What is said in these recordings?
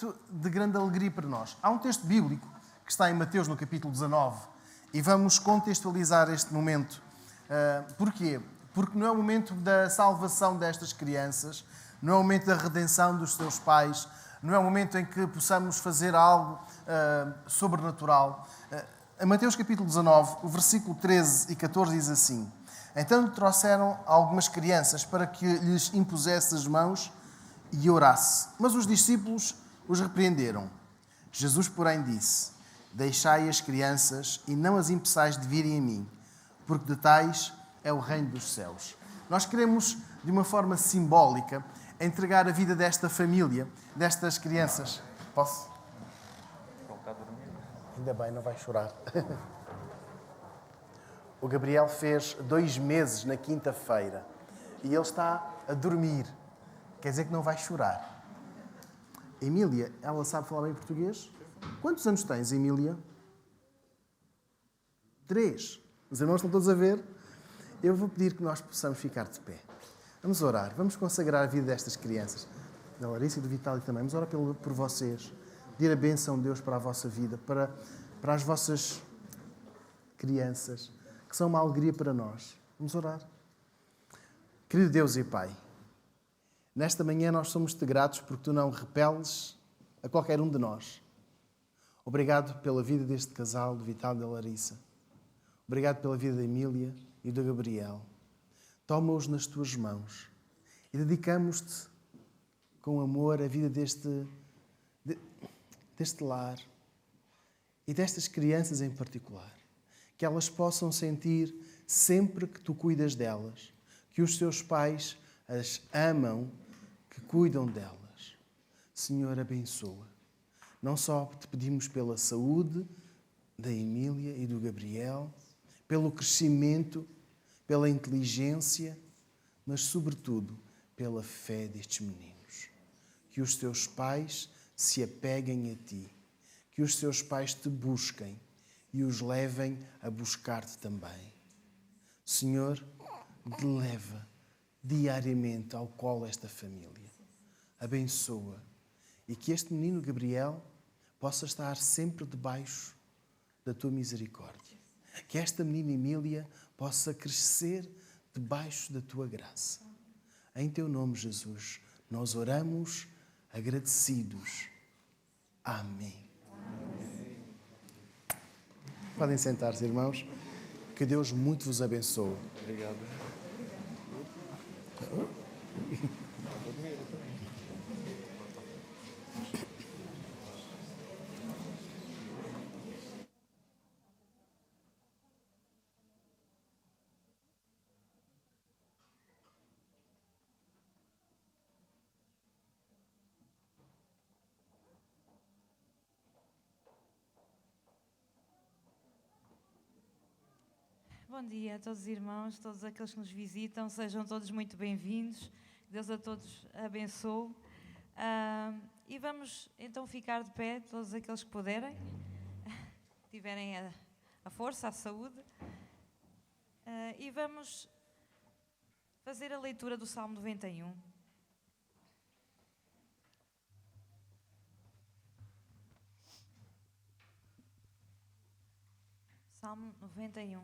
momento de grande alegria para nós. Há um texto bíblico que está em Mateus, no capítulo 19, e vamos contextualizar este momento. Porquê? Porque não é o momento da salvação destas crianças, não é o momento da redenção dos seus pais, não é o momento em que possamos fazer algo sobrenatural. Em Mateus capítulo 19, o versículo 13 e 14 diz assim: Então trouxeram algumas crianças para que lhes impusesse as mãos e orasse. Mas os discípulos os repreenderam. Jesus, porém, disse: Deixai as crianças e não as impeçais de virem a mim, porque de tais é o reino dos céus. Nós queremos, de uma forma simbólica, entregar a vida desta família, destas crianças. Posso? Ainda bem, não vai chorar. O Gabriel fez 2 meses na quinta-feira e ele está a dormir. Quer dizer que não vai chorar. Emília, ela sabe falar bem português? Quantos anos tens, Emília? 3. Os irmãos estão todos a ver? Eu vou pedir que nós possamos ficar de pé. Vamos orar, vamos consagrar a vida destas crianças. Da Larissa e do Vital também. Vamos orar por vocês. Pedir a bênção de Deus para a vossa vida, para as vossas crianças, que são uma alegria para nós. Vamos orar. Querido Deus e Pai, nesta manhã nós somos-te gratos porque Tu não repeles a qualquer um de nós. Obrigado pela vida deste casal, do Vital e da Larissa. Obrigado pela vida da Emília e do Gabriel. Toma-os nas Tuas mãos e dedicamos-te com amor a vida deste lar e destas crianças em particular. Que elas possam sentir sempre que Tu cuidas delas, que os seus pais as amam, que cuidam delas. Senhor, abençoa. Não só te pedimos pela saúde da Emília e do Gabriel, pelo crescimento, pela inteligência, mas, sobretudo, pela fé destes meninos. Que os teus pais se apeguem a Ti, que os teus pais Te busquem e os levem a buscar-te também. Senhor, leva diariamente ao colo esta família. Abençoa. E que este menino Gabriel possa estar sempre debaixo da Tua misericórdia. Que esta menina Emília possa crescer debaixo da Tua graça. Em Teu nome, Jesus, nós oramos agradecidos. Amém. Podem sentar-se, irmãos. Que Deus muito vos abençoe. Obrigado. Bom dia a todos os irmãos, todos aqueles que nos visitam, sejam todos muito bem-vindos, Deus a todos abençoe. E vamos então ficar de pé, todos aqueles que puderem, tiverem a força, a saúde, e vamos fazer a leitura do Salmo 91. Salmo 91.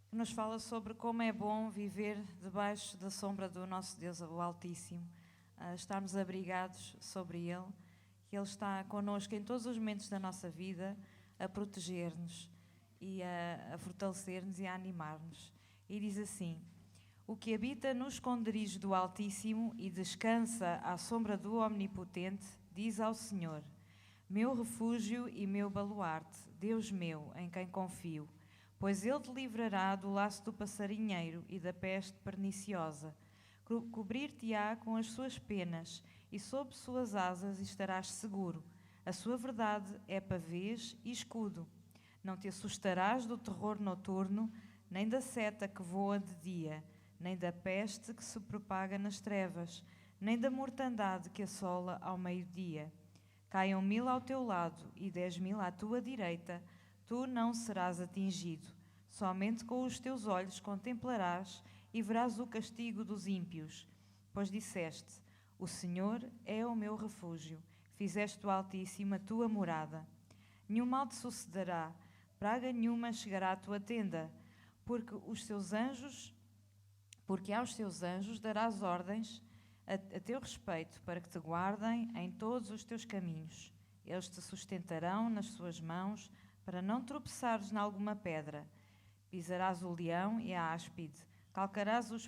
Nos fala sobre como é bom viver debaixo da sombra do nosso Deus, o Altíssimo, estarmos abrigados sobre Ele, que Ele está connosco em todos os momentos da nossa vida, a proteger-nos e a fortalecer-nos e a animar-nos. E diz assim: O que habita no esconderijo do Altíssimo e descansa à sombra do Omnipotente, diz ao Senhor: Meu refúgio e meu baluarte, Deus meu, em quem confio. Pois Ele te livrará do laço do passarinheiro e da peste perniciosa. Cobrir-te-á com as suas penas, e sob suas asas estarás seguro. A sua verdade é pavês e escudo. Não te assustarás do terror noturno, nem da seta que voa de dia, nem da peste que se propaga nas trevas, nem da mortandade que assola ao meio-dia. Caiam 1000 ao teu lado e 10.000 à tua direita, tu não serás atingido. Somente com os teus olhos contemplarás e verás o castigo dos ímpios. pois disseste: o Senhor é o meu refúgio, fizeste do Altíssimo a tua morada. Nenhum mal te sucederá, praga nenhuma chegará à tua tenda, porque aos teus anjos darás ordens a teu respeito, para que te guardem em todos os teus caminhos. Eles te sustentarão nas suas mãos, para não tropeçares em alguma pedra. Pisarás o leão e a áspide, calcarás aos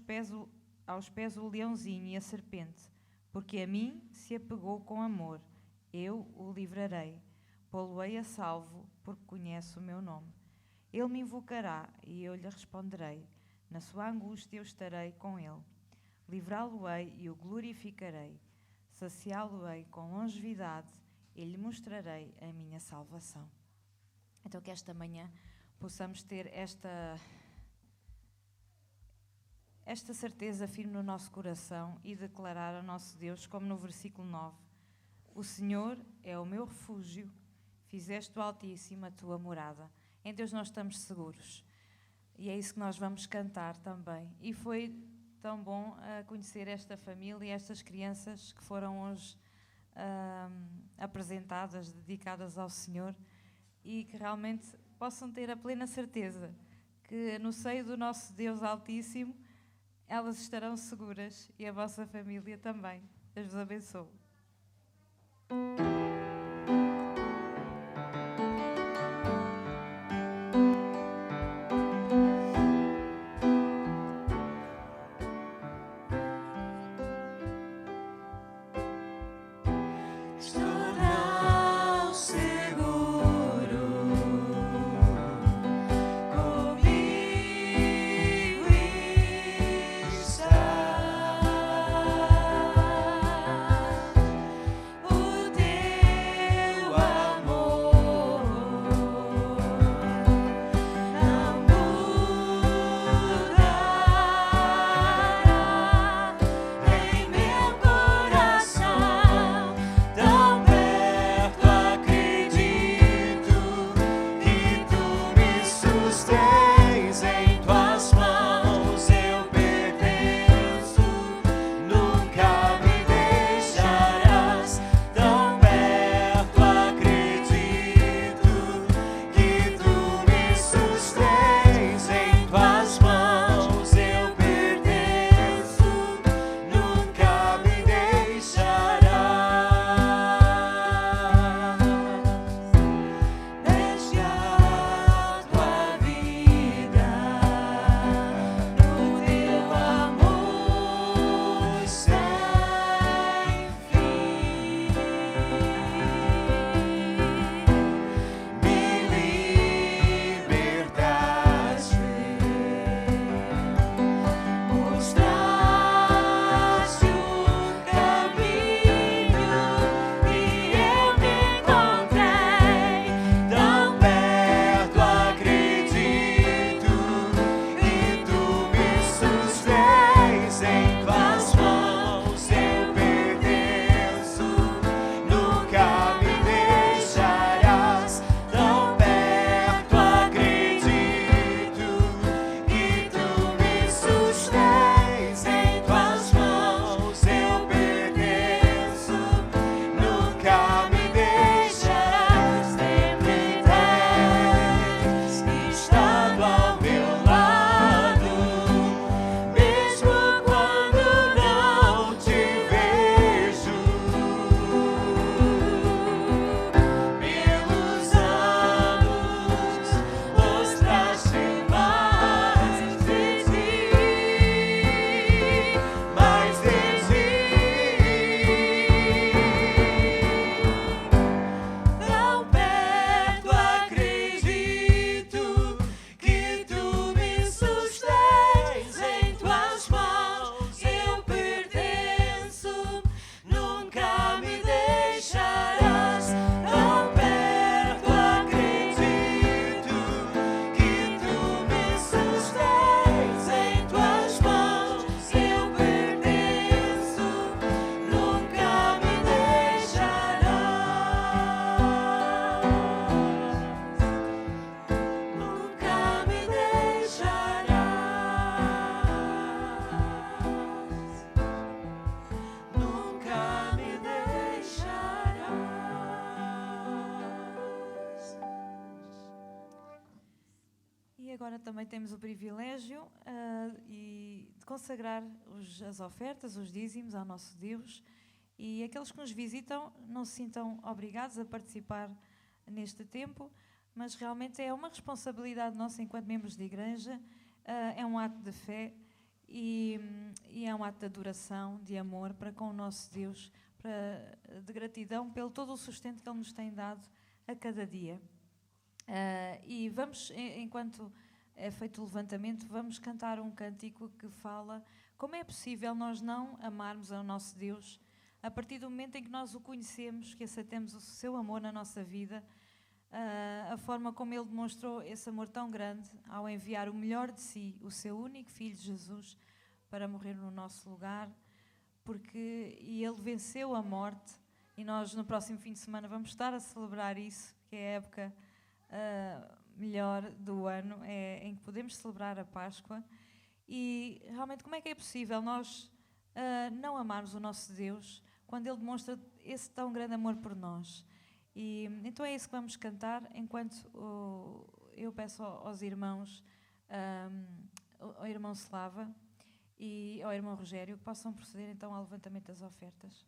pés o leãozinho e a serpente, porque a mim se apegou com amor, eu o livrarei. Pô-lo-ei a salvo, porque conhece o meu nome. Ele me invocará e eu lhe responderei. Na sua angústia eu estarei com ele. Livrá-lo-ei e o glorificarei. Saciá-lo-ei com longevidade e lhe mostrarei a minha salvação. Então que esta manhã possamos ter esta certeza firme no nosso coração e declarar ao nosso Deus, como no versículo 9: o Senhor é o meu refúgio, fizeste do Altíssimo a tua morada. Em Deus nós estamos seguros. E é isso que nós vamos cantar também. E foi tão bom conhecer esta família e estas crianças que foram hoje apresentadas, dedicadas ao Senhor, e que realmente possam ter a plena certeza que no seio do nosso Deus Altíssimo elas estarão seguras, e a vossa família também. Deus vos abençoe. O agora também temos o privilégio de consagrar as ofertas, os dízimos ao nosso Deus, e aqueles que nos visitam não se sintam obrigados a participar neste tempo, mas realmente é uma responsabilidade nossa enquanto membros de igreja, é um ato de fé e é um ato de adoração, de amor para com o nosso Deus, de gratidão pelo todo o sustento que Ele nos tem dado a cada dia. E vamos, enquanto é feito o levantamento, vamos cantar um cântico que fala como é possível nós não amarmos ao nosso Deus a partir do momento em que nós o conhecemos, que aceitemos o seu amor na nossa vida, a forma como Ele demonstrou esse amor tão grande ao enviar o melhor de si, o seu único Filho Jesus, para morrer no nosso lugar, e Ele venceu a morte, e nós no próximo fim de semana vamos estar a celebrar isso, que é a época melhor do ano, em que podemos celebrar a Páscoa. E realmente como é que é possível nós não amarmos o nosso Deus quando Ele demonstra esse tão grande amor por nós? E então é isso que vamos cantar, enquanto eu peço aos irmãos, ao irmão Slava e ao irmão Rogério, que possam proceder então ao levantamento das ofertas.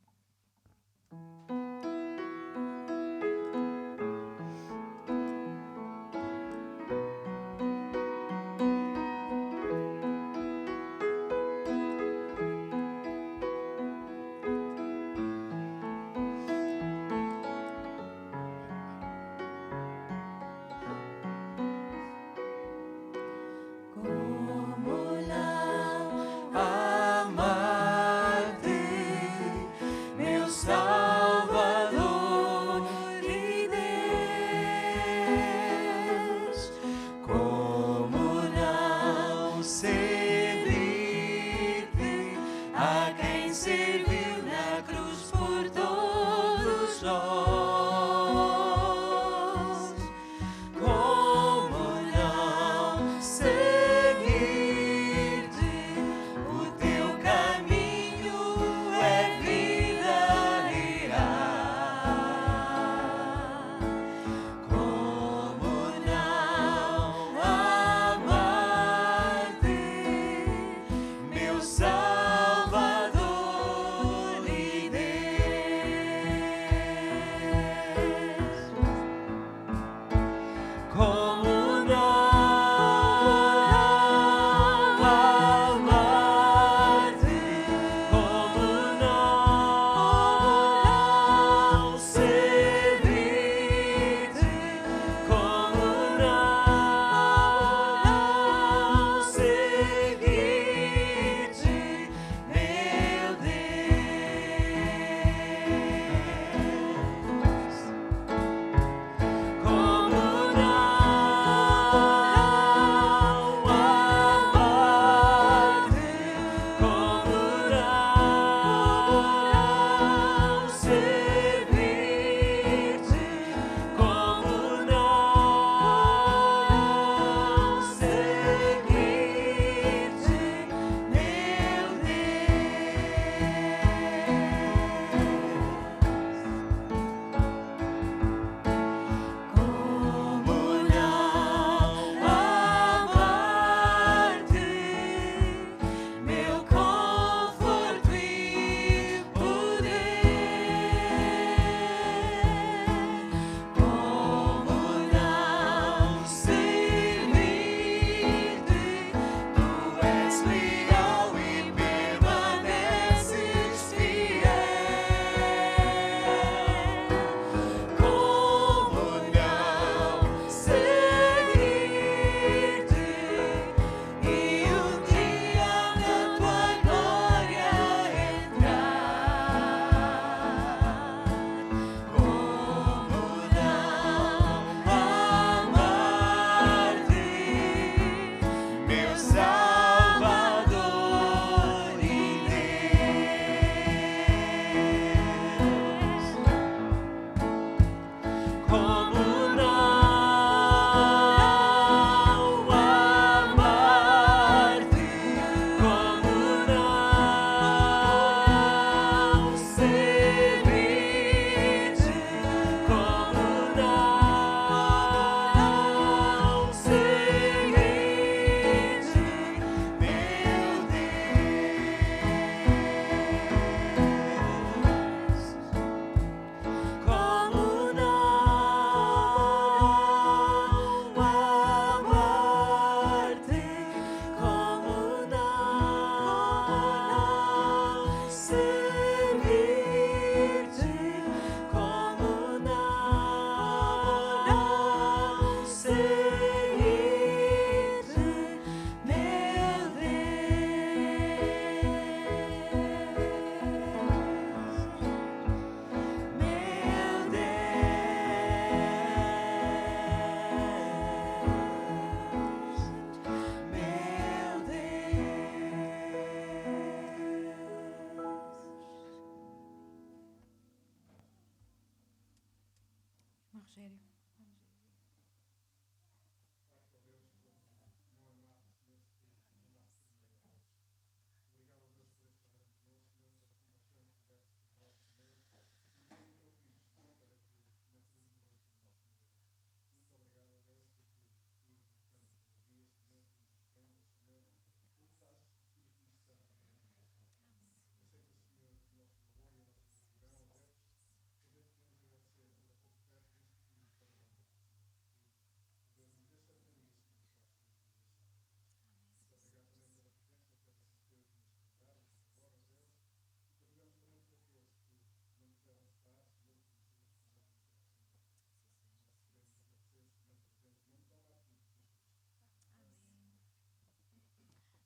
sério.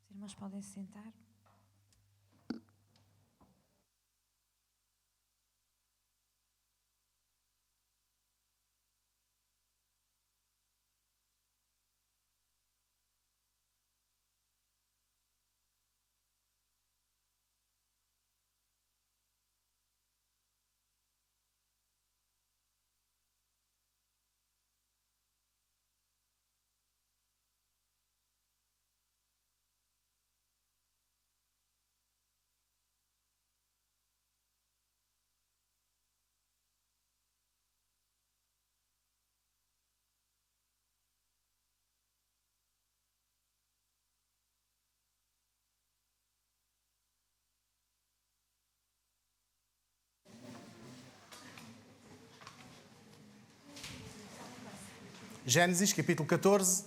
Os irmãos podem se sentar. Gênesis, capítulo 14.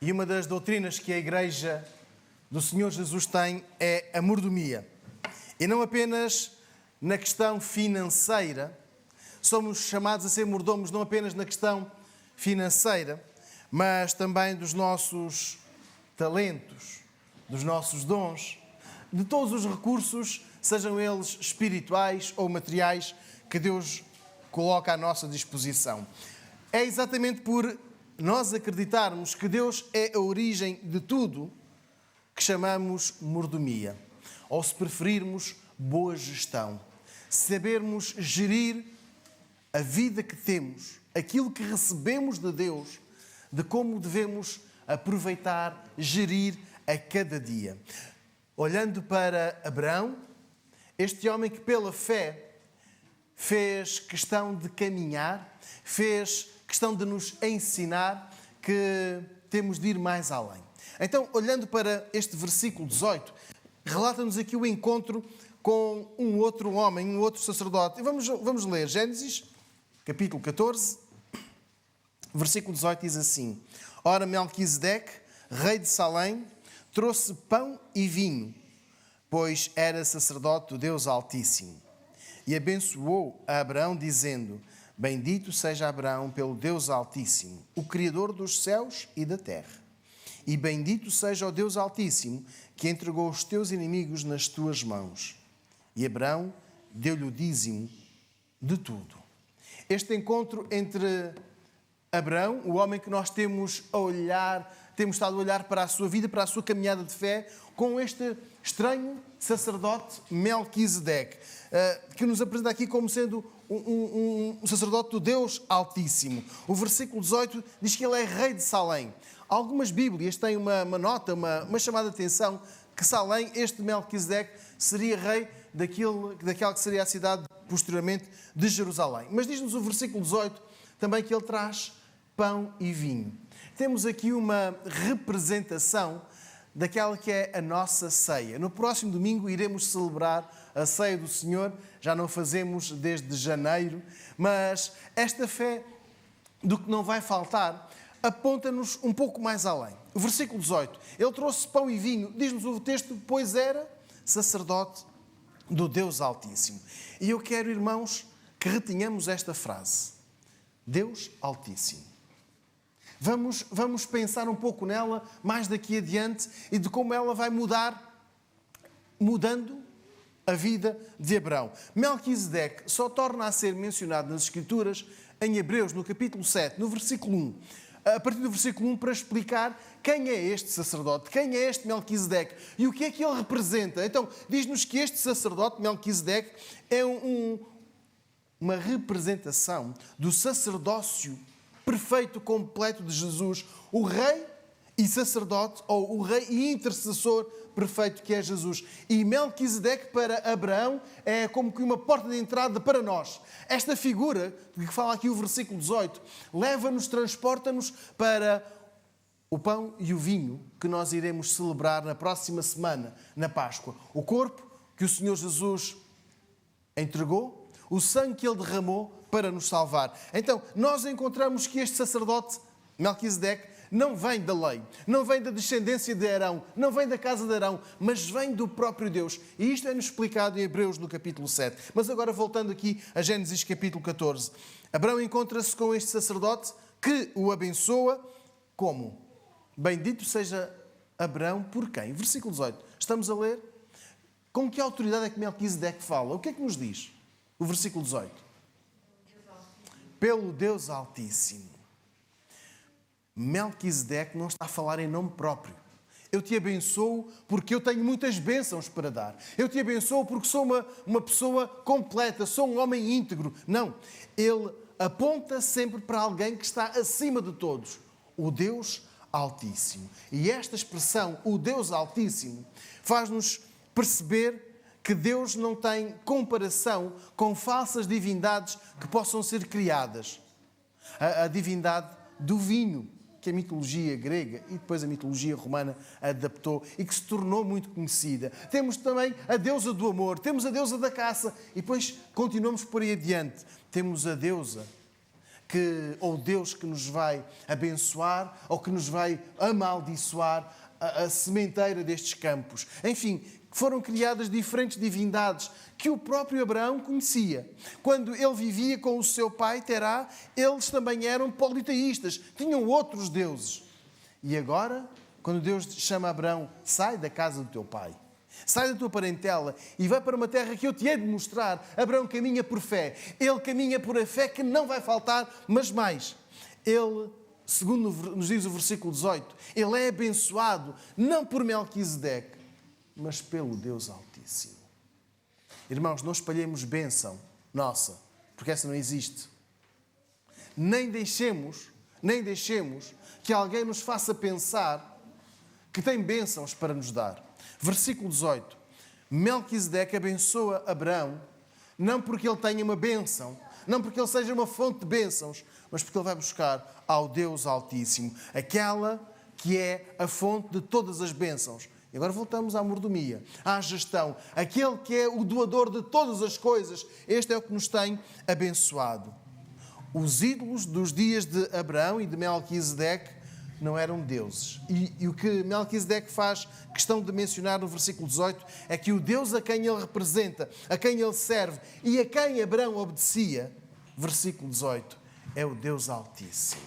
E uma das doutrinas que a Igreja do Senhor Jesus tem é a mordomia. E não apenas na questão financeira, somos chamados a ser mordomos não apenas na questão financeira, mas também dos nossos talentos, dos nossos dons, de todos os recursos, sejam eles espirituais ou materiais, que Deus coloca à nossa disposição. É exatamente por nós acreditarmos que Deus é a origem de tudo que chamamos mordomia. Ou, se preferirmos, boa gestão. Sabermos gerir a vida que temos, aquilo que recebemos de Deus, de como devemos aproveitar, gerir a cada dia. Olhando para Abraão, este homem que pela fé fez questão de caminhar, fez questão de nos ensinar que temos de ir mais além. Então, olhando para este versículo 18, relata-nos aqui o encontro com um outro homem, um outro sacerdote. E vamos ler Gênesis, capítulo 14, versículo 18, diz assim: Ora, Melquisedeque, rei de Salém, trouxe pão e vinho, pois era sacerdote do Deus Altíssimo. E abençoou a Abraão, dizendo: Bendito seja Abraão pelo Deus Altíssimo, o Criador dos céus e da terra. E bendito seja o Deus Altíssimo, que entregou os teus inimigos nas tuas mãos. E Abraão deu-lhe o dízimo de tudo. Este encontro entre Abraão, o homem que nós temos estado a olhar para a sua vida, para a sua caminhada de fé, com este estranho sacerdote Melquisedeque, que nos apresenta aqui como sendo um sacerdote do Deus Altíssimo. O versículo 18 diz que ele é rei de Salém. Algumas Bíblias têm uma nota, uma chamada de atenção, que Salém, este Melquisedeque, seria rei daquela que seria a cidade, posteriormente, de Jerusalém. Mas diz-nos o versículo 18 também que ele traz pão e vinho. Temos aqui uma representação daquela que é a nossa ceia. No próximo domingo iremos celebrar a ceia do Senhor, já não fazemos desde janeiro, mas esta fé do que não vai faltar aponta-nos um pouco mais além. O versículo 18, ele trouxe pão e vinho, diz-nos o texto, pois era sacerdote do Deus Altíssimo. E eu quero, irmãos, que retenhamos esta frase: Deus Altíssimo. Vamos pensar um pouco nela mais daqui adiante e de como ela vai mudando a vida de Abraão. Melquisedeque só torna a ser mencionado nas Escrituras em Hebreus, no capítulo 7, no versículo 1. A partir do versículo 1, para explicar quem é este sacerdote, quem é este Melquisedeque e o que é que ele representa. Então, diz-nos que este sacerdote, Melquisedeque, é uma representação do sacerdócio perfeito, completo de Jesus, o rei e sacerdote, ou o rei e intercessor perfeito que é Jesus. E Melquisedeque para Abraão é como que uma porta de entrada para nós. Esta figura, de que fala aqui o versículo 18, leva-nos, transporta-nos para o pão e o vinho que nós iremos celebrar na próxima semana, na Páscoa. O corpo que o Senhor Jesus entregou, o sangue que Ele derramou para nos salvar. Então, nós encontramos que este sacerdote, Melquisedeque, não vem da lei, não vem da descendência de Arão, não vem da casa de Arão, mas vem do próprio Deus. E isto é-nos explicado em Hebreus no capítulo 7. Mas agora voltando aqui a Gênesis capítulo 14. Abraão encontra-se com este sacerdote que o abençoa como? Bendito seja Abraão por quem? Versículo 18. Estamos a ler? Com que autoridade é que Melquisedeque fala? O que é que nos diz? O versículo 18. Pelo Deus Altíssimo. Melquisedeque não está a falar em nome próprio. Eu te abençoo porque eu tenho muitas bênçãos para dar. Eu te abençoo porque sou uma pessoa completa, sou um homem íntegro. Não. Ele aponta sempre para alguém que está acima de todos. O Deus Altíssimo. E esta expressão, o Deus Altíssimo, faz-nos perceber que Deus não tem comparação com falsas divindades que possam ser criadas. A divindade do vinho, que a mitologia grega e depois a mitologia romana adaptou e que se tornou muito conhecida. Temos também a deusa do amor, temos a deusa da caça e depois continuamos por aí adiante. Temos a deusa ou Deus que nos vai abençoar ou que nos vai amaldiçoar a sementeira destes campos. Enfim, foram criadas diferentes divindades que o próprio Abraão conhecia. Quando ele vivia com o seu pai, Terá, eles também eram politeístas, tinham outros deuses. E agora, quando Deus chama Abraão, sai da casa do teu pai, sai da tua parentela e vai para uma terra que eu te hei de mostrar. Abraão caminha por fé. Ele caminha por a fé que não vai faltar, mas mais. Ele, segundo nos diz o versículo 18, ele é abençoado não por Melquisedeque, mas pelo Deus Altíssimo. Irmãos, não espalhemos bênção nossa, porque essa não existe. Nem deixemos que alguém nos faça pensar que tem bênçãos para nos dar. Versículo 18. Melquisedeque abençoa Abraão, não porque ele tenha uma bênção, não porque ele seja uma fonte de bênçãos, mas porque ele vai buscar ao Deus Altíssimo, aquela que é a fonte de todas as bênçãos. E agora voltamos à mordomia, à gestão. Aquele que é o doador de todas as coisas, este é o que nos tem abençoado. Os ídolos dos dias de Abraão e de Melquisedeque não eram deuses. E o que Melquisedeque faz questão de mencionar no versículo 18 é que o Deus a quem ele representa, a quem ele serve e a quem Abraão obedecia, versículo 18, é o Deus Altíssimo.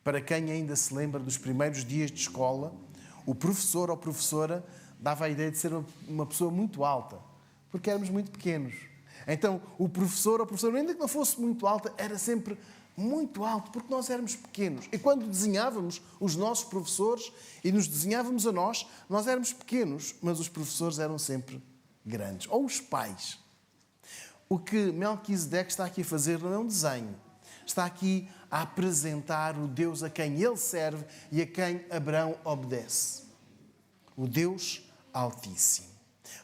Para quem ainda se lembra dos primeiros dias de escola, o professor ou professora dava a ideia de ser uma pessoa muito alta, porque éramos muito pequenos. Então, o professor ou professora, ainda que não fosse muito alta, era sempre muito alto, porque nós éramos pequenos. E quando desenhávamos os nossos professores e nos desenhávamos a nós éramos pequenos, mas os professores eram sempre grandes. Ou os pais. O que Melquisedeque está aqui a fazer não é um desenho. Está aqui a apresentar o Deus a quem ele serve e a quem Abraão obedece. O Deus Altíssimo.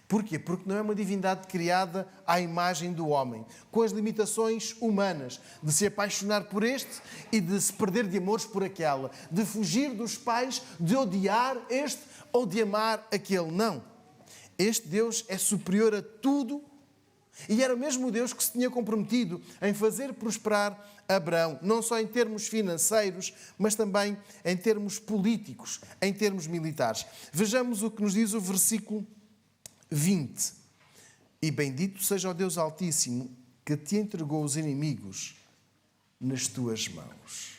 Porquê? Porque não é uma divindade criada à imagem do homem, com as limitações humanas, de se apaixonar por este e de se perder de amores por aquela, de fugir dos pais, de odiar este ou de amar aquele. Não. Este Deus é superior a tudo e era mesmo o Deus que se tinha comprometido em fazer prosperar Abraão, não só em termos financeiros, mas também em termos políticos, em termos militares. Vejamos o que nos diz o versículo 20. E bendito seja o Deus Altíssimo que te entregou os inimigos nas tuas mãos.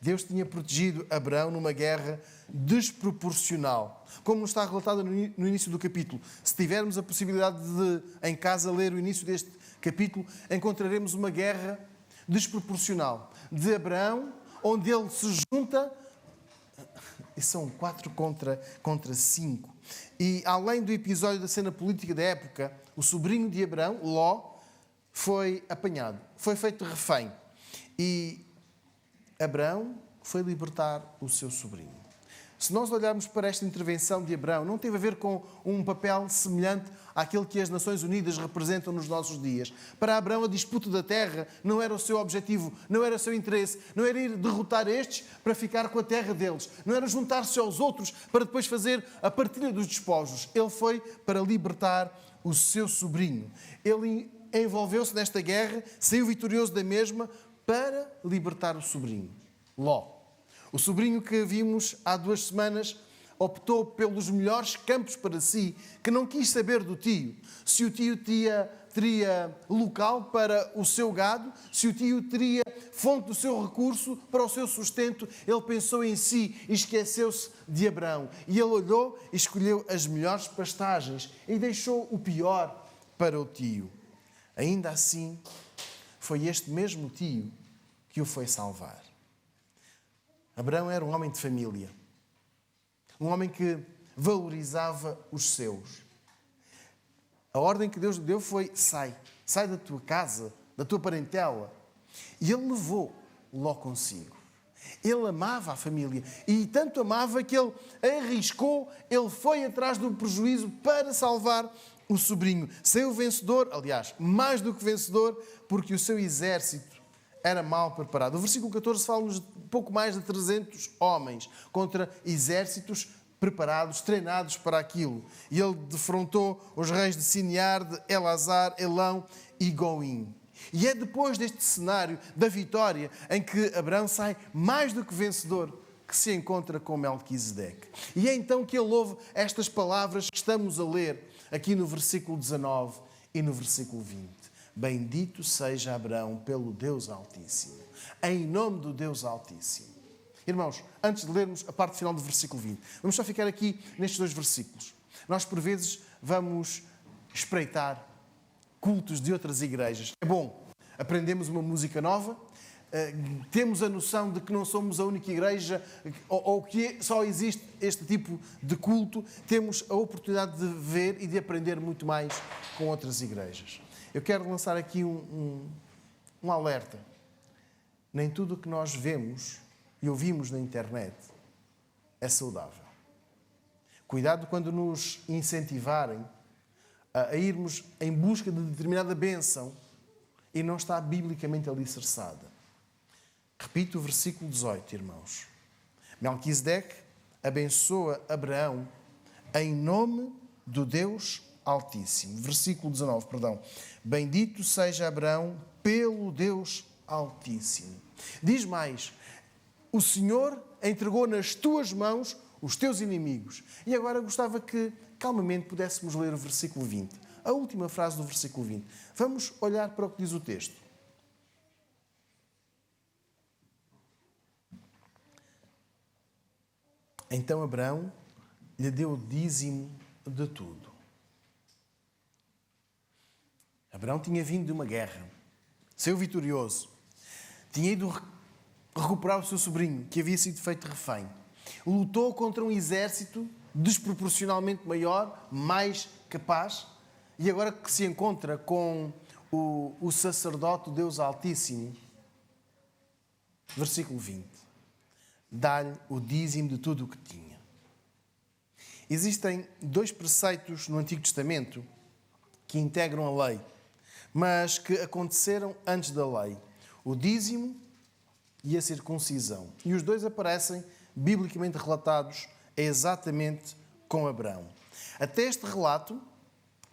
Deus tinha protegido Abraão numa guerra desproporcional. Como nos está relatado no início do capítulo. Se tivermos a possibilidade de, em casa, ler o início deste capítulo, encontraremos uma guerra desproporcional de Abraão, onde ele se junta, e são 4 contra 5. E além do episódio da cena política da época, o sobrinho de Abraão, Ló, foi apanhado, foi feito refém. E Abraão foi libertar o seu sobrinho. Se nós olharmos para esta intervenção de Abraão, não teve a ver com um papel semelhante àquele que as Nações Unidas representam nos nossos dias. Para Abraão, a disputa da terra não era o seu objetivo, não era o seu interesse, não era ir derrotar estes para ficar com a terra deles, não era juntar-se aos outros para depois fazer a partilha dos despojos. Ele foi para libertar o seu sobrinho. Ele envolveu-se nesta guerra, saiu vitorioso da mesma para libertar o sobrinho, Ló. O sobrinho que vimos há 2 semanas optou pelos melhores campos para si, que não quis saber do tio. Se o tio teria local para o seu gado, se o tio teria fonte do seu recurso para o seu sustento, ele pensou em si e esqueceu-se de Abraão. E ele olhou e escolheu as melhores pastagens e deixou o pior para o tio. Ainda assim, foi este mesmo tio que o foi salvar. Abraão era um homem de família. Um homem que valorizava os seus. A ordem que Deus lhe deu foi: sai da tua casa, da tua parentela. E ele levou Ló consigo. Ele amava a família. E tanto amava que ele arriscou, ele foi atrás do prejuízo para salvar o sobrinho. Saiu vencedor, aliás, mais do que vencedor, porque o seu exército era mal preparado. O versículo 14 fala-nos de pouco mais de 300 homens contra exércitos preparados, treinados para aquilo. E ele defrontou os reis de Sinear, de Elazar, Elão e Goim. E é depois deste cenário da vitória em que Abraão sai mais do que vencedor, que se encontra com Melquisedeque. E é então que ele ouve estas palavras que estamos a ler aqui no versículo 19 e no versículo 20. Bendito seja Abraão pelo Deus Altíssimo, em nome do Deus Altíssimo. Irmãos, antes de lermos a parte final do versículo 20, vamos só ficar aqui nestes 2 versículos. Nós, por vezes, vamos espreitar cultos de outras igrejas. É bom, aprendemos uma música nova, temos a noção de que não somos a única igreja ou que só existe este tipo de culto, temos a oportunidade de ver e de aprender muito mais com outras igrejas. Eu quero lançar aqui um alerta. Nem tudo o que nós vemos e ouvimos na internet é saudável. Cuidado quando nos incentivarem a irmos em busca de determinada bênção e não está biblicamente alicerçada. Repito o versículo 18, irmãos. Melquisedeque abençoa Abraão em nome do Deus Altíssimo. Versículo 19, perdão. Bendito seja Abraão pelo Deus Altíssimo. Diz mais: o Senhor entregou nas tuas mãos os teus inimigos. E agora gostava que calmamente pudéssemos ler o versículo 20. A última frase do versículo 20. Vamos olhar para o que diz o texto. Então Abraão lhe deu o dízimo de tudo. Abraão tinha vindo de uma guerra, saiu vitorioso, tinha ido recuperar o seu sobrinho, que havia sido feito refém. Lutou contra um exército desproporcionalmente maior, mais capaz, e agora que se encontra com o sacerdote, o Deus Altíssimo, versículo 20, dá-lhe o dízimo de tudo o que tinha. Existem 2 preceitos no Antigo Testamento que integram a lei, mas que aconteceram antes da lei: o dízimo e a circuncisão. E os 2 aparecem biblicamente relatados exatamente com Abraão. Até este relato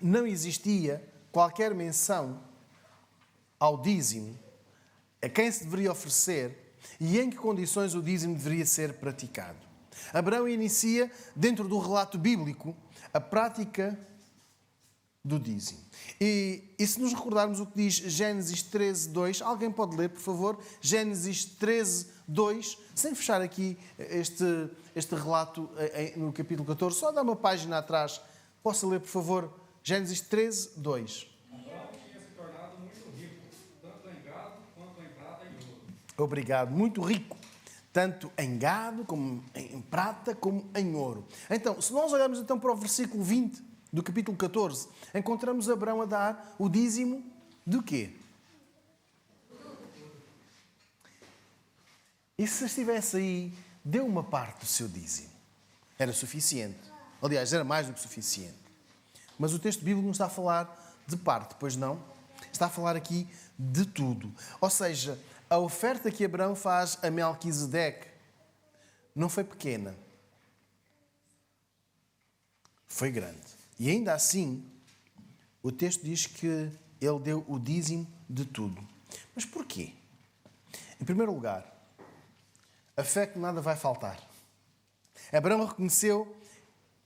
não existia qualquer menção ao dízimo, a quem se deveria oferecer e em que condições o dízimo deveria ser praticado. Abraão inicia, dentro do relato bíblico, a prática do dízimo. E se nos recordarmos o que diz Gênesis 13, 2, alguém pode ler, por favor? Gênesis 13, 2, sem fechar aqui este relato no capítulo 14, só dá uma página atrás. Possa ler, por favor, Gênesis 13, 2. Abraão tinha se tornado muito rico, tanto em gado quanto em prata e ouro. Obrigado. Muito rico, tanto em gado, como em prata, como em ouro. Então, se nós olharmos então para o versículo 20 do capítulo 14, encontramos Abraão a dar o dízimo do quê? E se estivesse aí, deu uma parte do seu dízimo. Era suficiente. Aliás, era mais do que suficiente. Mas o texto bíblico não está a falar de parte, pois não? Está a falar aqui de tudo. Ou seja, a oferta que Abraão faz a Melquisedeque não foi pequena. Foi grande. E ainda assim, o texto diz que ele deu o dízimo de tudo. Mas porquê? Em primeiro lugar, a fé que nada vai faltar. Abraão reconheceu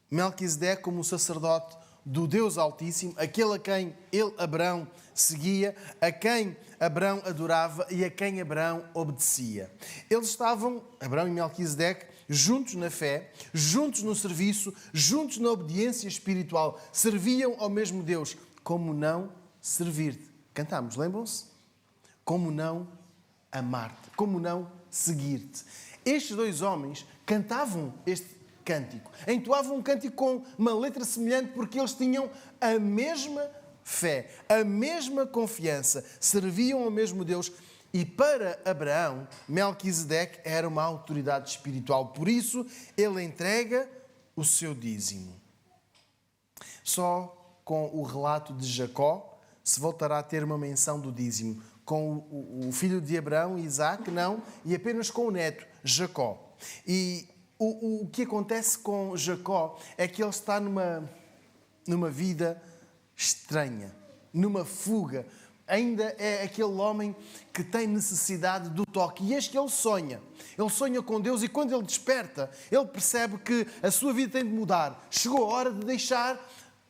Melquisedeque como o sacerdote do Deus Altíssimo, aquele a quem ele, Abraão, seguia, a quem Abraão adorava e a quem Abraão obedecia. Eles estavam, Abraão e Melquisedeque, juntos na fé, juntos no serviço, juntos na obediência espiritual. Serviam ao mesmo Deus. Como não servir-te? Cantámos, lembram-se? Como não amar-te? Como não seguir-te? Estes dois homens cantavam este cântico. Entoavam um cântico com uma letra semelhante porque eles tinham a mesma fé, a mesma confiança. Serviam ao mesmo Deus. E para Abraão, Melquisedeque era uma autoridade espiritual. Por isso, ele entrega o seu dízimo. Só com o relato de Jacó se voltará a ter uma menção do dízimo. Com o filho de Abraão, Isaac, não. E apenas com o neto, Jacó. E o que acontece com Jacó é que ele está numa vida estranha, numa fuga. Ainda é aquele homem que tem necessidade do toque. E eis que ele sonha. Ele sonha com Deus e quando ele desperta, ele percebe que a sua vida tem de mudar. Chegou a hora de deixar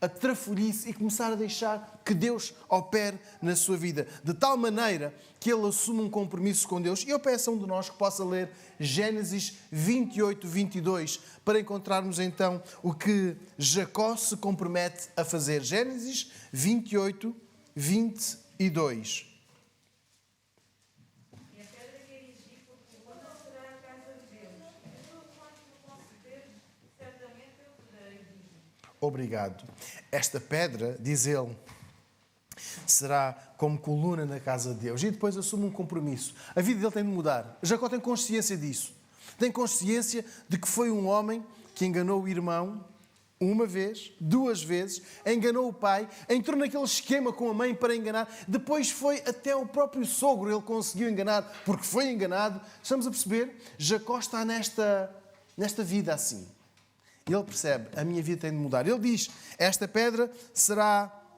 a trafolhice e começar a deixar que Deus opere na sua vida. De tal maneira que ele assume um compromisso com Deus. E eu peço a um de nós que possa ler Gênesis 28, 22, para encontrarmos então o que Jacó se compromete a fazer. Gênesis 28, 22. E a pedra que erigi por coluna será a casa de Deus. E tudo quanto me conceder, certamente eu te darei dízimo. Obrigado. Esta pedra, diz ele, será como coluna na casa de Deus. E depois assume um compromisso. A vida dele tem de mudar. Jacó tem consciência disso. Tem consciência de que foi um homem que enganou o irmão uma vez, duas vezes, enganou o pai, entrou naquele esquema com a mãe para enganar, depois foi até o próprio sogro, ele conseguiu enganar, porque foi enganado. Estamos a perceber? Jacó está nesta vida assim. Ele percebe, a minha vida tem de mudar. Ele diz, esta pedra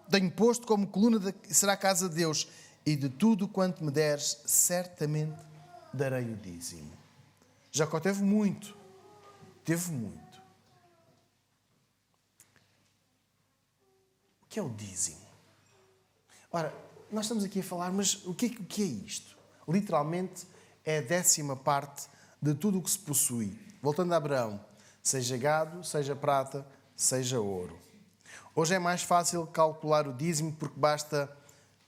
tenho posto como coluna, será a casa de Deus, e de tudo quanto me deres, certamente darei o dízimo. Jacó teve muito. O que é o dízimo? Ora, nós estamos aqui a falar, mas o que é isto? Literalmente é a 10ª parte de tudo o que se possui. Voltando a Abraão, seja gado, seja prata, seja ouro. Hoje é mais fácil calcular o dízimo porque basta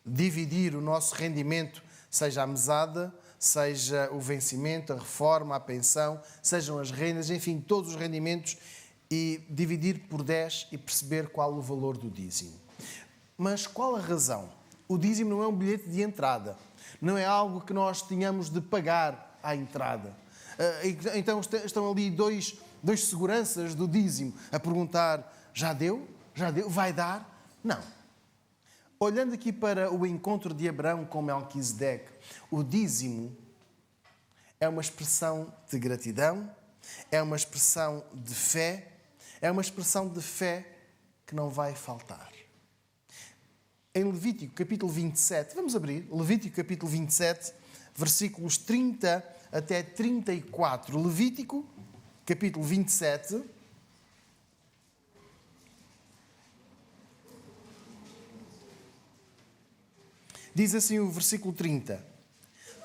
dividir o nosso rendimento, seja a mesada, seja o vencimento, a reforma, a pensão, sejam as rendas, enfim, todos os rendimentos, e dividir por 10 e perceber qual o valor do dízimo. Mas qual a razão? O dízimo não é um bilhete de entrada. Não é algo que nós tenhamos de pagar à entrada. Então estão ali dois seguranças do dízimo a perguntar, já deu? Já deu? Vai dar? Não. Olhando aqui para o encontro de Abraão com Melquisedeque, o dízimo é uma expressão de gratidão, é uma expressão de fé, é uma expressão de fé que não vai faltar. Em Levítico, capítulo 27, vamos abrir, Levítico, capítulo 27, versículos 30 até 34. Levítico, capítulo 27. Diz assim o versículo 30.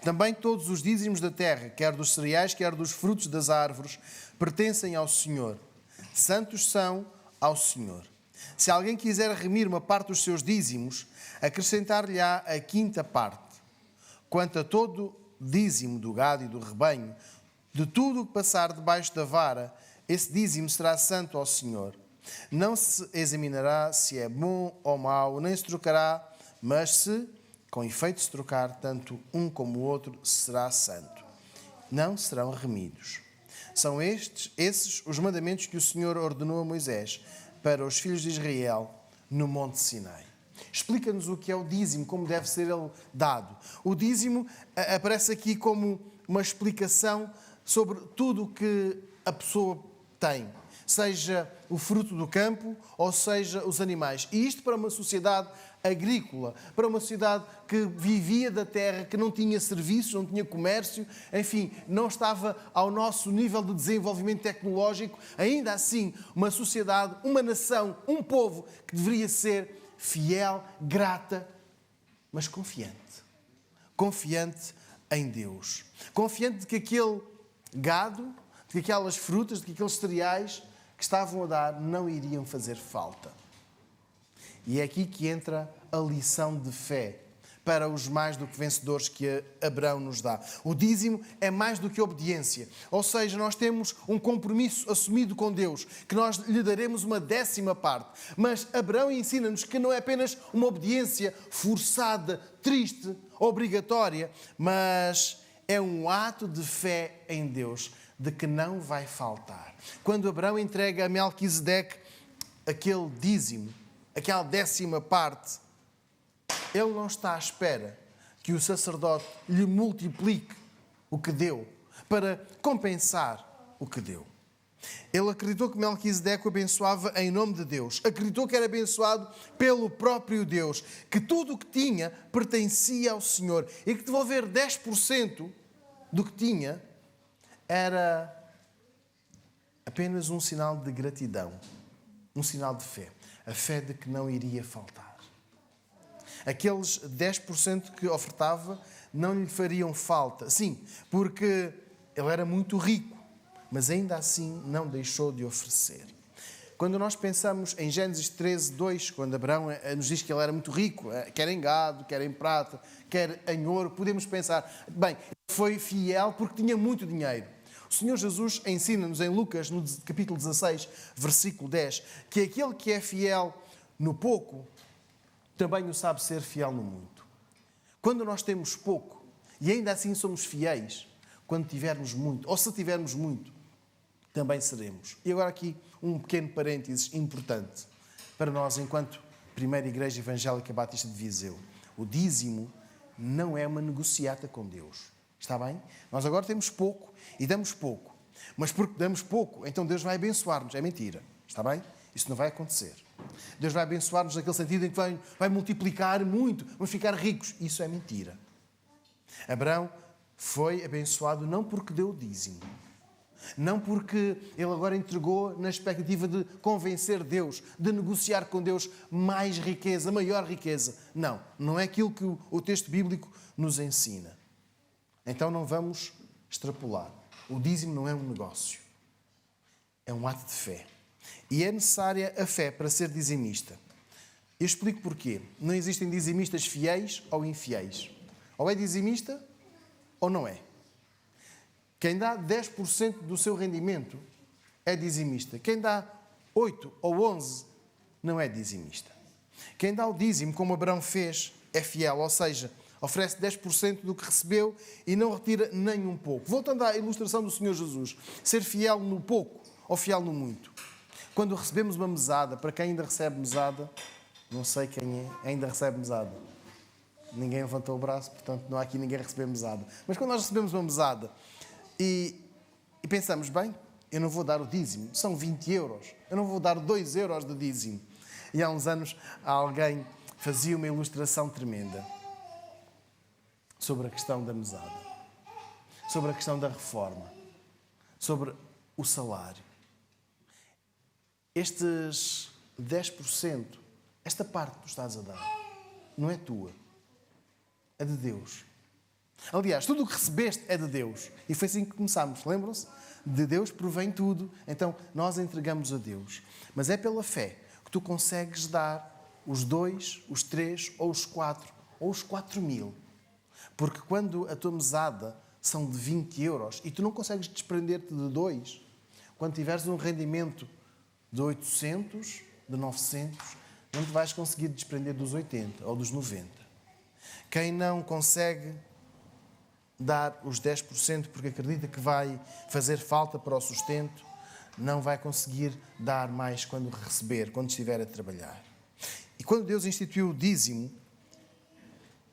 Também todos os dízimos da terra, quer dos cereais, quer dos frutos das árvores, pertencem ao Senhor. Santos são ao Senhor. Se alguém quiser remir uma parte dos seus dízimos, acrescentar-lhe-á a 5ª parte. Quanto a todo dízimo do gado e do rebanho, De tudo o que passar debaixo da vara, esse dízimo será santo ao Senhor. Não se examinará se é bom ou mau, nem se trocará, mas se com efeito se trocar, tanto um como o outro será santo. Não serão remidos. São esses os mandamentos que o Senhor ordenou a Moisés para os filhos de Israel no Monte Sinai. Explica-nos o que é o dízimo, como deve ser ele dado. O dízimo aparece aqui como uma explicação sobre tudo o que a pessoa tem, seja o fruto do campo ou seja os animais. E isto para uma sociedade agrícola, para uma sociedade que vivia da terra, que não tinha serviços, não tinha comércio, enfim, não estava ao nosso nível de desenvolvimento tecnológico. Ainda assim, uma sociedade, uma nação, um povo que deveria ser fiel, grata, mas confiante. Confiante em Deus. Confiante de que aquele gado, de que aquelas frutas, de que aqueles cereais que estavam a dar não iriam fazer falta. E é aqui que entra a lição de fé para os mais do que vencedores que Abraão nos dá. O dízimo é mais do que obediência. Ou seja, nós temos um compromisso assumido com Deus, que nós lhe daremos uma 10ª parte. Mas Abraão ensina-nos que não é apenas uma obediência forçada, triste, obrigatória, mas é um ato de fé em Deus, de que não vai faltar. Quando Abraão entrega a Melquisedeque aquele dízimo, aquela 10ª parte, ele não está à espera que o sacerdote lhe multiplique o que deu para compensar o que deu. Ele acreditou que Melquisedeque o abençoava em nome de Deus. Acreditou que era abençoado pelo próprio Deus, que tudo o que tinha pertencia ao Senhor e que devolver 10% do que tinha era apenas um sinal de gratidão, um sinal de fé. A fé de que não iria faltar. Aqueles 10% que ofertava não lhe fariam falta. Sim, porque ele era muito rico, mas ainda assim não deixou de oferecer. Quando nós pensamos em Gênesis 13, 2, quando Abraão nos diz que ele era muito rico, quer em gado, quer em prata, quer em ouro, podemos pensar, bem, ele foi fiel porque tinha muito dinheiro. O Senhor Jesus ensina-nos em Lucas, no capítulo 16, versículo 10, que aquele que é fiel no pouco, também o sabe ser fiel no muito. Quando nós temos pouco, e ainda assim somos fiéis, quando tivermos muito, ou se tivermos muito, também seremos. E agora aqui um pequeno parênteses importante para nós, enquanto Primeira Igreja Evangélica Batista de Viseu. O dízimo não é uma negociata com Deus. Está bem? Nós agora temos pouco e damos pouco. Mas porque damos pouco, então Deus vai abençoar-nos. É mentira. Está bem? Isso não vai acontecer. Deus vai abençoar-nos naquele sentido em que vai multiplicar muito, vamos ficar ricos. Isso é mentira. Abraão foi abençoado não porque deu o dízimo, não porque ele agora entregou na expectativa de convencer Deus, de negociar com Deus mais riqueza, maior riqueza. Não, não é aquilo que o texto bíblico nos ensina. Então não vamos extrapolar. O dízimo não é um negócio. É um ato de fé. E é necessária a fé para ser dizimista. Eu explico porquê. Não existem dizimistas fiéis ou infiéis. Ou é dizimista ou não é. Quem dá 10% do seu rendimento é dizimista. Quem dá 8 ou 11 não é dizimista. Quem dá o dízimo, como Abraão fez, é fiel, ou seja, oferece 10% do que recebeu e não retira nem um pouco. Voltando à ilustração do Senhor Jesus, ser fiel no pouco ou fiel no muito. Quando recebemos uma mesada, para quem ainda recebe mesada, não sei quem é, ainda recebe mesada. Ninguém levantou o braço, portanto não há aqui ninguém a receber mesada. Mas quando nós recebemos uma mesada e pensamos, bem, eu não vou dar o dízimo, são 20 euros, eu não vou dar 2 euros de dízimo. E há uns anos alguém fazia uma ilustração tremenda sobre a questão da mesada, sobre a questão da reforma, sobre o salário. Estes 10%, esta parte que tu estás a dar, não é tua, é de Deus. Aliás, tudo o que recebeste é de Deus. E foi assim que começámos, lembram-se? De Deus provém tudo, então nós entregamos a Deus. Mas é pela fé que tu consegues dar os 2, os 3, ou os 4, ou os 4.000. Porque quando a tua mesada são de 20 euros e tu não consegues desprender-te de 2, quando tiveres um rendimento de 800, de 900, não te vais conseguir desprender dos 80 ou dos 90. Quem não consegue dar os 10% porque acredita que vai fazer falta para o sustento, não vai conseguir dar mais quando receber, quando estiver a trabalhar. E quando Deus instituiu o dízimo,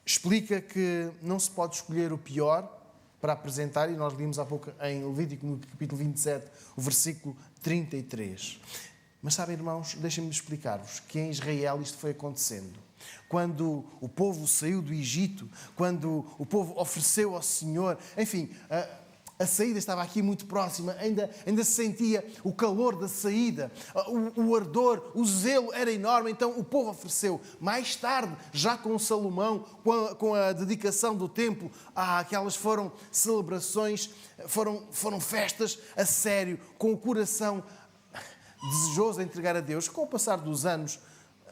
explica que não se pode escolher o pior para apresentar, e nós lemos há pouco em Levítico, no capítulo 27, o versículo 33. Mas sabem, irmãos, deixem-me explicar-vos que em Israel isto foi acontecendo. Quando o povo saiu do Egito, quando o povo ofereceu ao Senhor, enfim, a saída estava aqui muito próxima, ainda se sentia o calor da saída, o ardor, o zelo era enorme, então o povo ofereceu. Mais tarde, já com Salomão, com a dedicação do templo, aquelas foram celebrações, foram festas a sério, com o coração desejoso de entregar a Deus. Com o passar dos anos,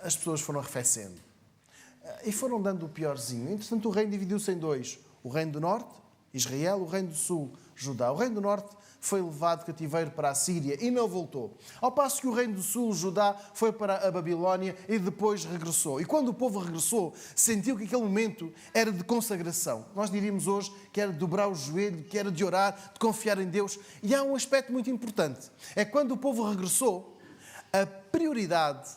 as pessoas foram arrefecendo e foram dando o piorzinho. Entretanto, o reino dividiu-se em 2. O reino do norte, Israel, o reino do sul, Judá. O reino do norte foi levado cativeiro para a Síria e não voltou. Ao passo que o reino do sul, Judá, foi para a Babilónia e depois regressou. E quando o povo regressou, sentiu que aquele momento era de consagração. Nós diríamos hoje que era de dobrar o joelho, que era de orar, de confiar em Deus. E há um aspecto muito importante. É que quando o povo regressou, a prioridade,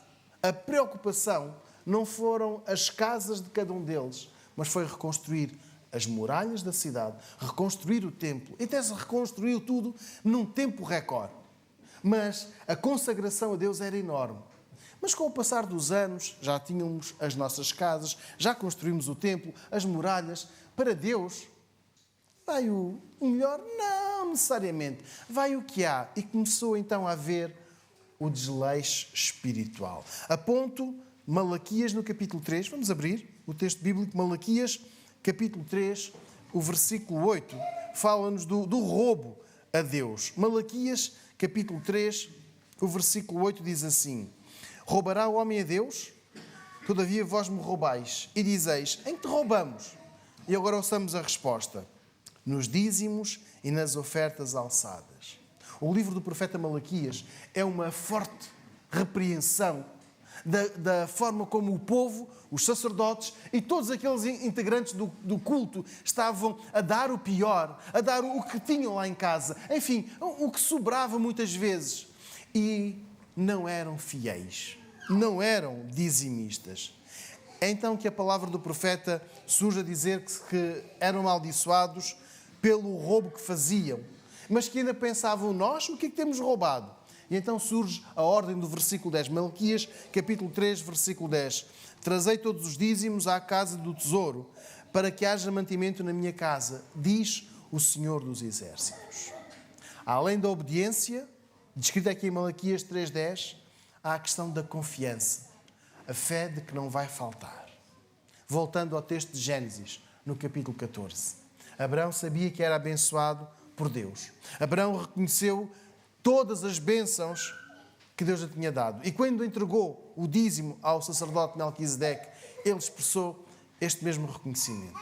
a preocupação não foram as casas de cada um deles, mas foi reconstruir as muralhas da cidade, reconstruir o templo. E até se reconstruiu tudo num tempo recorde. Mas a consagração a Deus era enorme. Mas com o passar dos anos, já tínhamos as nossas casas, já construímos o templo, as muralhas. Para Deus, vai o melhor? Não necessariamente. Vai o que há. E começou então a haver o desleixo espiritual. A ponto, Malaquias no capítulo 3, vamos abrir o texto bíblico, Malaquias capítulo 3, o versículo 8, fala-nos do roubo a Deus. Malaquias, capítulo 3, o versículo 8 diz assim: Roubará o homem a Deus? Todavia vós me roubais. E dizeis, em que te roubamos? E agora ouçamos a resposta: nos dízimos e nas ofertas alçadas. O livro do profeta Malaquias é uma forte repreensão da forma como o povo, os sacerdotes e todos aqueles integrantes do culto estavam a dar o pior, a dar o que tinham lá em casa, enfim, o que sobrava muitas vezes. E não eram fiéis, não eram dizimistas. É então que a palavra do profeta surge a dizer que eram amaldiçoados pelo roubo que faziam, mas que ainda pensavam, nós, o que é que temos roubado? E então surge a ordem do versículo 10. Malaquias, capítulo 3, versículo 10. Trazei todos os dízimos à casa do tesouro, para que haja mantimento na minha casa, diz o Senhor dos Exércitos. Além da obediência, descrita aqui em Malaquias 3:10, há a questão da confiança. A fé de que não vai faltar. Voltando ao texto de Gênesis, no capítulo 14. Abraão sabia que era abençoado por Deus. Abraão reconheceu todas as bênçãos que Deus lhe tinha dado. E quando entregou o dízimo ao sacerdote Melquisedeque, ele expressou este mesmo reconhecimento.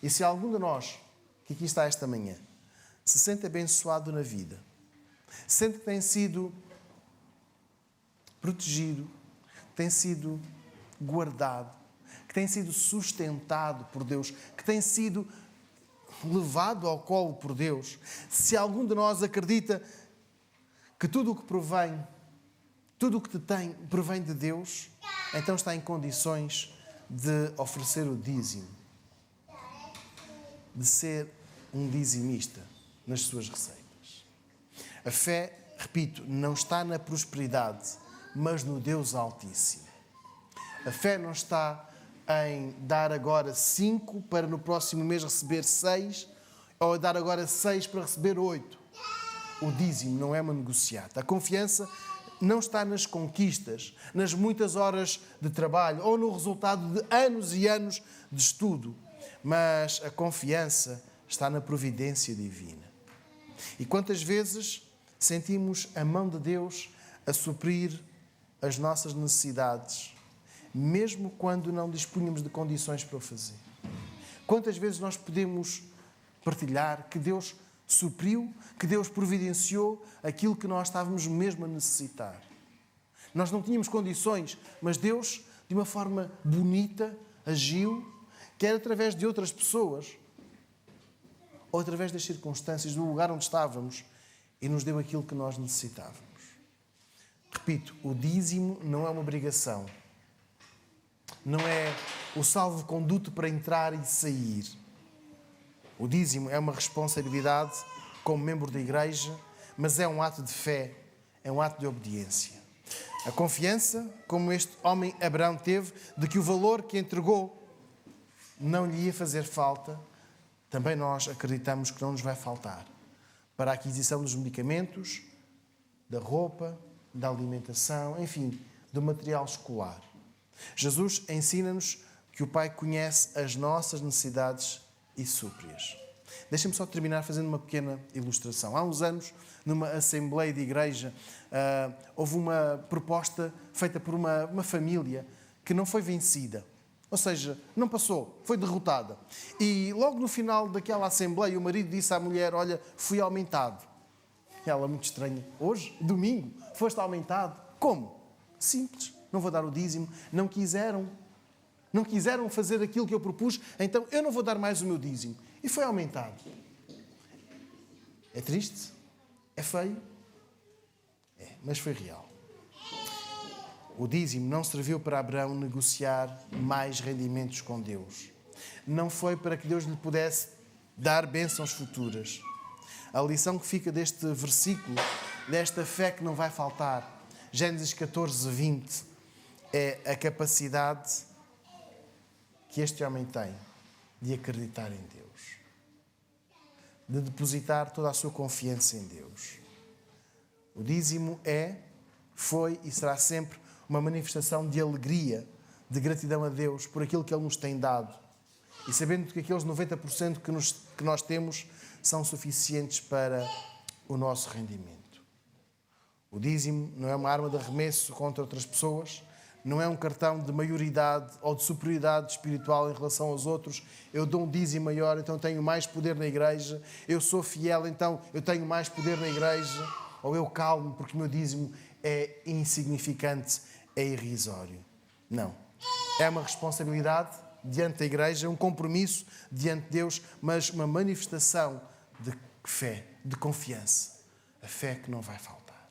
E se algum de nós, que aqui está esta manhã, se sente abençoado na vida, sente que tem sido protegido, que tem sido guardado, que tem sido sustentado por Deus, que tem sido levado ao colo por Deus, se algum de nós acredita que tudo o que provém, tudo o que te tem, provém de Deus, então está em condições de oferecer o dízimo, de ser um dizimista nas suas receitas. A fé, repito, não está na prosperidade, mas no Deus Altíssimo. A fé não está em dar agora 5 para no próximo mês receber 6, ou dar agora 6 para receber 8. O dízimo não é uma negociata. A confiança não está nas conquistas, nas muitas horas de trabalho ou no resultado de anos e anos de estudo, mas a confiança está na providência divina. E quantas vezes sentimos a mão de Deus a suprir as nossas necessidades, mesmo quando não dispunhamos de condições para o fazer? Quantas vezes nós podemos partilhar que Deus supriu, que Deus providenciou aquilo que nós estávamos mesmo a necessitar. Nós não tínhamos condições, mas Deus, de uma forma bonita, agiu, quer através de outras pessoas, ou através das circunstâncias, do lugar onde estávamos, e nos deu aquilo que nós necessitávamos. Repito, o dízimo não é uma obrigação. Não é o salvo-conduto para entrar e sair. O dízimo é uma responsabilidade como membro da igreja, mas é um ato de fé, é um ato de obediência. A confiança, como este homem Abraão teve, de que o valor que entregou não lhe ia fazer falta, também nós acreditamos que não nos vai faltar para a aquisição dos medicamentos, da roupa, da alimentação, enfim, do material escolar. Jesus ensina-nos que o Pai conhece as nossas necessidades e supre-as. Deixem-me só terminar fazendo uma pequena ilustração. Há uns anos, numa assembleia de igreja, houve uma proposta feita por uma família que não foi vencida. Ou seja, não passou, foi derrotada. E logo no final daquela assembleia, o marido disse à mulher: olha, fui aumentado. Ela, muito estranha: hoje, domingo, foste aumentado? Como? Simples, não vou dar o dízimo. Não quiseram fazer aquilo que eu propus, então eu não vou dar mais o meu dízimo. E foi aumentado. É triste? É feio? É, mas foi real. O dízimo não serviu para Abraão negociar mais rendimentos com Deus. Não foi para que Deus lhe pudesse dar bênçãos futuras. A lição que fica deste versículo, desta fé que não vai faltar, Gênesis 14, 20, é a capacidade que este homem tem de acreditar em Deus, de depositar toda a sua confiança em Deus. O dízimo foi e será sempre uma manifestação de alegria, de gratidão a Deus por aquilo que Ele nos tem dado. E sabendo que aqueles 90% que nós temos são suficientes para o nosso rendimento. O dízimo não é uma arma de arremesso contra outras pessoas, não é um cartão de maioridade ou de superioridade espiritual em relação aos outros. Eu dou um dízimo maior, então tenho mais poder na igreja. Eu sou fiel, então eu tenho mais poder na igreja. Ou eu calmo, porque o meu dízimo é insignificante, é irrisório. Não. É uma responsabilidade diante da igreja, um compromisso diante de Deus, mas uma manifestação de fé, de confiança. A fé que não vai faltar.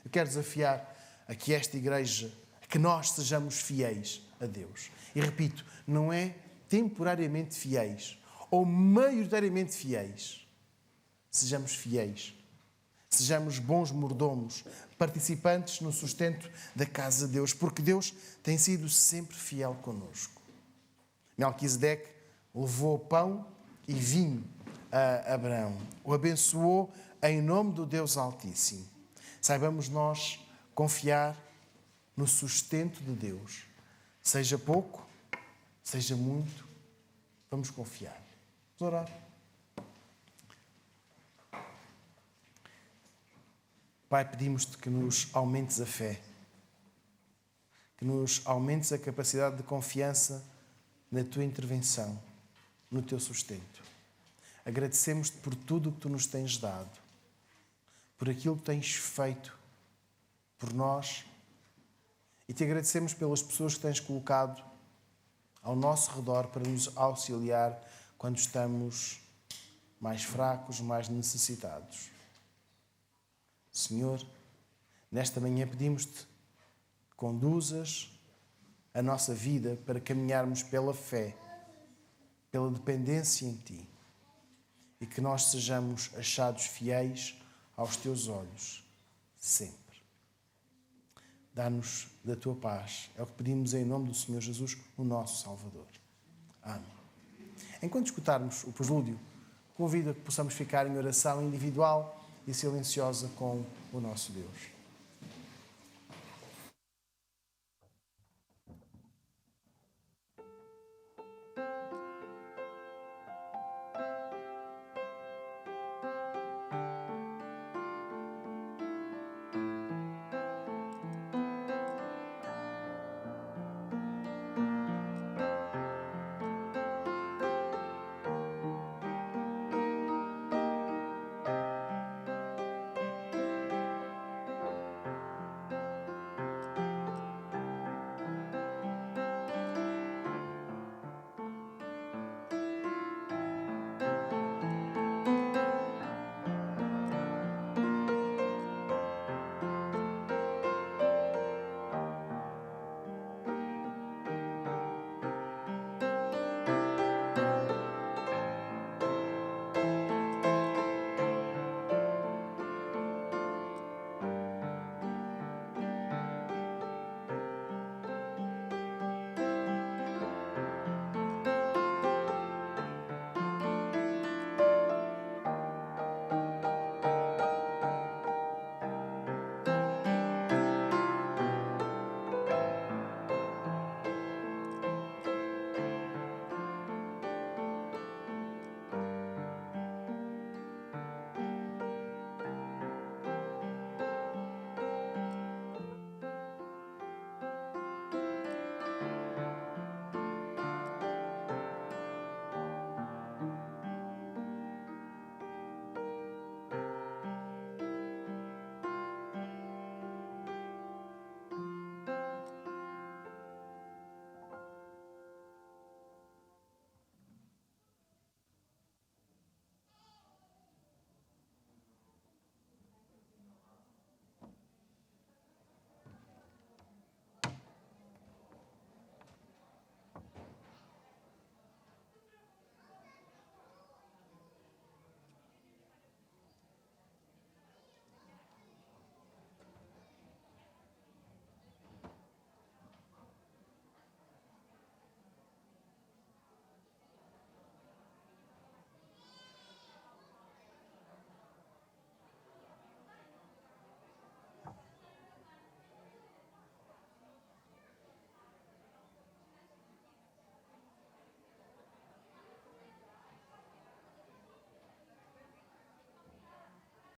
Eu quero desafiar aqui esta igreja a que nós sejamos fiéis a Deus. E repito, não é temporariamente fiéis ou maioritariamente fiéis. Sejamos fiéis. Sejamos bons mordomos, participantes no sustento da casa de Deus, porque Deus tem sido sempre fiel connosco. Melquisedeque levou pão e vinho a Abraão, o abençoou em nome do Deus Altíssimo. Saibamos nós confiar no sustento de Deus. Seja pouco, seja muito, vamos confiar. Vamos orar. Pai, pedimos-te que nos aumentes a fé, que nos aumentes a capacidade de confiança na tua intervenção, no teu sustento. Agradecemos-te por tudo o que tu nos tens dado, por aquilo que tens feito por nós, e te agradecemos pelas pessoas que tens colocado ao nosso redor para nos auxiliar quando estamos mais fracos, mais necessitados. Senhor, nesta manhã pedimos-te que conduzas a nossa vida para caminharmos pela fé, pela dependência em Ti, e que nós sejamos achados fiéis aos Teus olhos, sempre. Dá-nos da Tua paz. É o que pedimos em nome do Senhor Jesus, o nosso Salvador. Amém. Enquanto escutarmos o prelúdio, convido a que possamos ficar em oração individual e silenciosa com o nosso Deus.